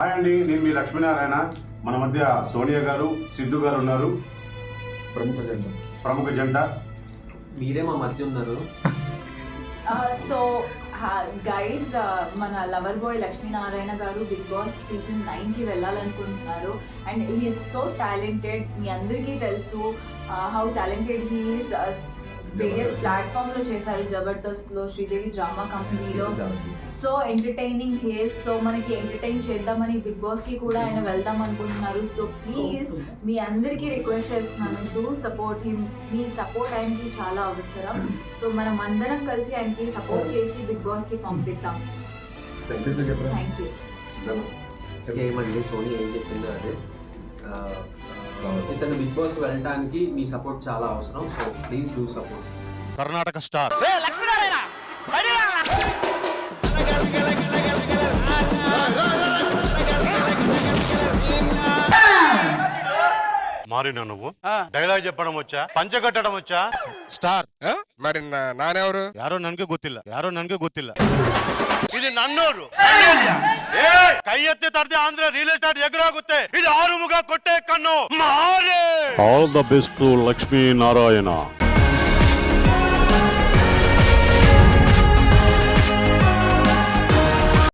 Hi అండి, నేను మీ లక్ష్మీనారాయణ. మన మధ్య సోనియా గారు, సిద్ధు గారు ఉన్నారు. ప్రముఖ జంట. మీరే మా మధ్య ఉన్నారు. సో గైజ్, మన లవర్ బాయ్ లక్ష్మీనారాయణ గారు బిగ్ బాస్ సీజన్ 9కి వెళ్ళాలనుకుంటున్నారు. And he is so talented. మీ అందరికీ తెలుసు how talented he is. Various platform లో చేశారు, జబర్దస్త్ లో, శ్రీదేవి డ్రామా కంపెనీలో. So entertaining he's. సో మనకి ఎంటర్టైన్ చేద్దామని బిగ్ బాస్ కి కూడా ఆయన వెళ్దాం అనుకుంటున్నారు. సో ప్లీజ్ మీ అందరికీ రిక్వెస్ట్ చేస్తున్నాను, to support him. Me support ఆయనకి చాలా అవసరం. సో మనం అందరం కలిసి ఆయనకి సపోర్ట్ చేసి బిగ్ బాస్ కి పంపిద్దాం. Thank you. సేమ్ అండి, సోనీ ఏం చెప్పిందో అదే. ఇతను బిగ్ బాస్ వెళ్ళడానికి మీ సపోర్ట్ చాలా అవసరం. So please do support. Karnataka star మారినా నువ్వు? డైలాగ్ చెప్పడం వచ్చా? పంచ కట్టడం వచ్చా? స్టార్ మరి నానెవరు? ಯಾರೋ ನನ್ಗೆ ಗೊತ್ತಿಲ್ಲ. ಇದು ನನ್ನೂರು. ಕೈ ಎತ್ತಿ ತರದೆ ಆಂಧ್ರ ರಿಯಲ್ ಎಸ್ಟೇಟ್ ಎದುರಾಗುತ್ತೆ. ಇದು ಆರು ಮುಗ ಕೊಟ್ಟೆ ಕಣ್ಣು ಮಾರೆ. All the best Lakshmi Narayana.